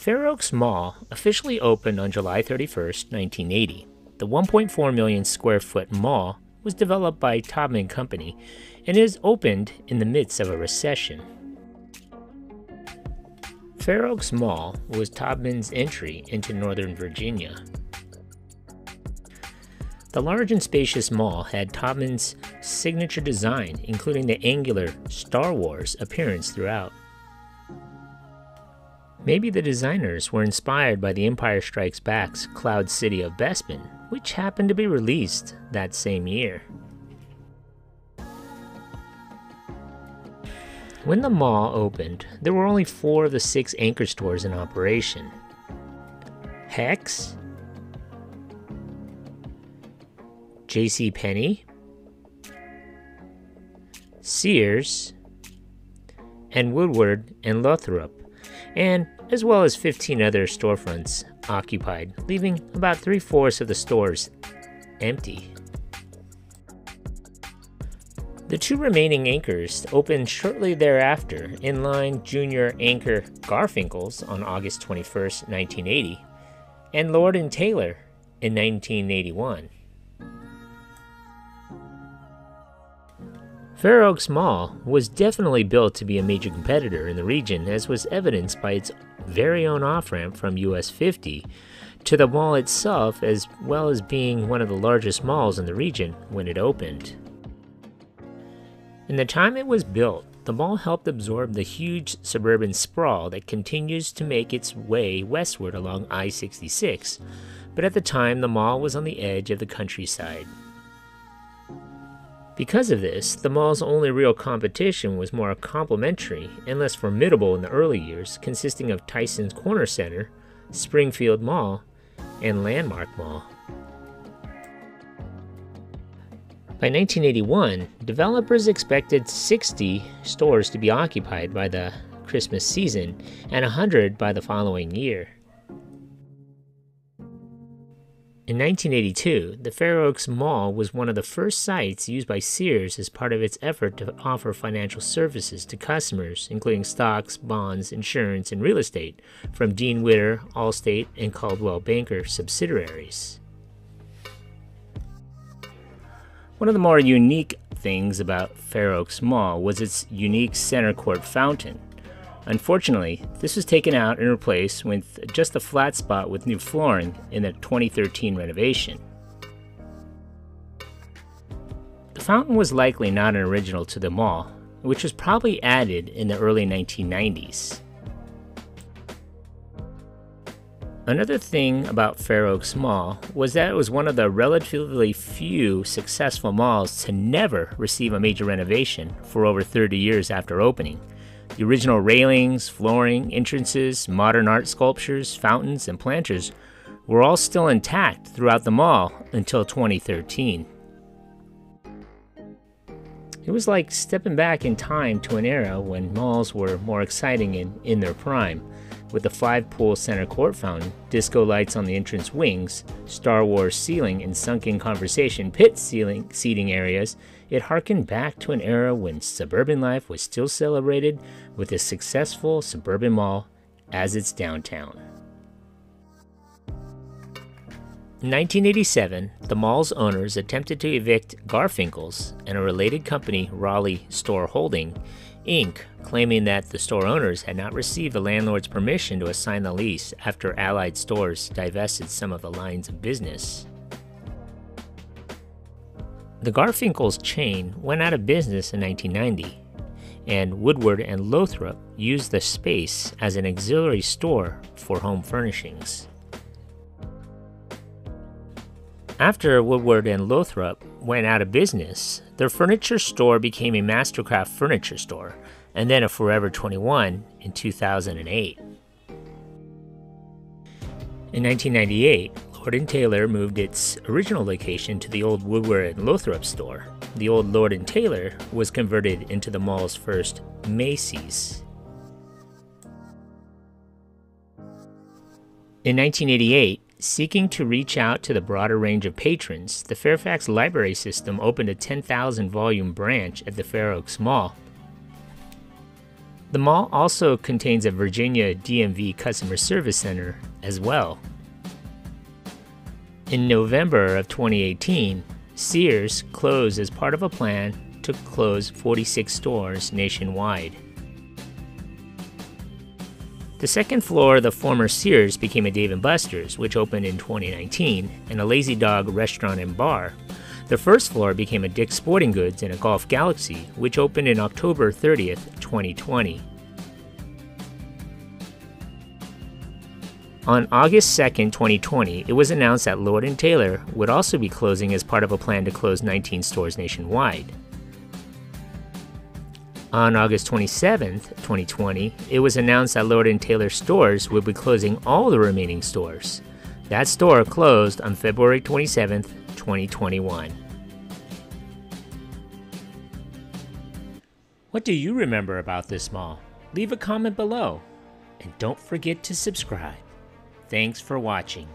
Fair Oaks Mall officially opened on July 31st, 1980. The 1.4 million square foot mall was developed by Taubman Company and is opened in the midst of a recession. Fair Oaks Mall was Taubman's entry into Northern Virginia. The large and spacious mall had Taubman's signature design, including the angular Star Wars appearance throughout. Maybe the designers were inspired by The Empire Strikes Back's Cloud City of Bespin, which happened to be released that same year. When the mall opened, there were only 4 of the 6 anchor stores in operation. Hex, JCPenney, Sears, and Woodward and Lothrop, and as well as 15 other storefronts occupied, leaving about 3/4 of the stores empty. The 2 remaining anchors opened shortly thereafter, inline junior anchor Garfinkel's on August 21st, 1980, and Lord & Taylor in 1981. Fair Oaks Mall was definitely built to be a major competitor in the region, as was evidenced by its very own off-ramp from US 50 to the mall itself, as well as being one of the largest malls in the region when it opened. In the time it was built, the mall helped absorb the huge suburban sprawl that continues to make its way westward along I-66, but at the time the mall was on the edge of the countryside. Because of this, the mall's only real competition was more complementary and less formidable in the early years, consisting of Tyson's Corner Center, Springfield Mall, and Landmark Mall. By 1981, developers expected 60 stores to be occupied by the Christmas season and 100 by the following year. In 1982, the Fair Oaks Mall was one of the first sites used by Sears as part of its effort to offer financial services to customers, including stocks, bonds, insurance, and real estate from Dean Witter, Allstate, and Coldwell Banker subsidiaries. One of the more unique things about Fair Oaks Mall was its unique center court fountain. Unfortunately, this was taken out and replaced with just a flat spot with new flooring in the 2013 renovation. The fountain was likely not an original to the mall, which was probably added in the early 1990s. Another thing about Fair Oaks Mall was that it was one of the relatively few successful malls to never receive a major renovation for over 30 years after opening. The original railings, flooring, entrances, modern art sculptures, fountains, and planters were all still intact throughout the mall until 2013. It was like stepping back in time to an era when malls were more exciting and in their prime, with the 5-pool center court fountain, disco lights on the entrance wings, Star Wars ceiling, and sunken conversation pit seating areas. It harkened back to an era when suburban life was still celebrated with a successful suburban mall as its downtown. In 1987, the mall's owners attempted to evict Garfinkel's and a related company, Raleigh Store Holding, Inc., claiming that the store owners had not received the landlord's permission to assign the lease after Allied Stores divested some of the lines of business. The Garfinkel's chain went out of business in 1990, and Woodward and Lothrop used the space as an auxiliary store for home furnishings. After Woodward and Lothrop went out of business, their furniture store became a Mastercraft furniture store, and then a Forever 21 in 2008. In 1998, Lord & Taylor moved its original location to the old Woodward and Lothrop store. The old Lord & Taylor was converted into the mall's first Macy's. In 1988, seeking to reach out to the broader range of patrons, the Fairfax Library System opened a 10,000 volume branch at the Fair Oaks Mall. The mall also contains a Virginia DMV customer service center as well. In November of 2018, Sears closed as part of a plan to close 46 stores nationwide. The second floor of the former Sears became a Dave & Buster's, which opened in 2019, and a Lazy Dog restaurant and bar. The first floor became a Dick's Sporting Goods and a Golf Galaxy, which opened in October 30th, 2020. On August 2nd, 2020, it was announced that Lord & Taylor would also be closing as part of a plan to close 19 stores nationwide. On August 27th, 2020, it was announced that Lord & Taylor stores would be closing all the remaining stores. That store closed on February 27th, 2021. What do you remember about this mall? Leave a comment below, and don't forget to subscribe. Thanks for watching.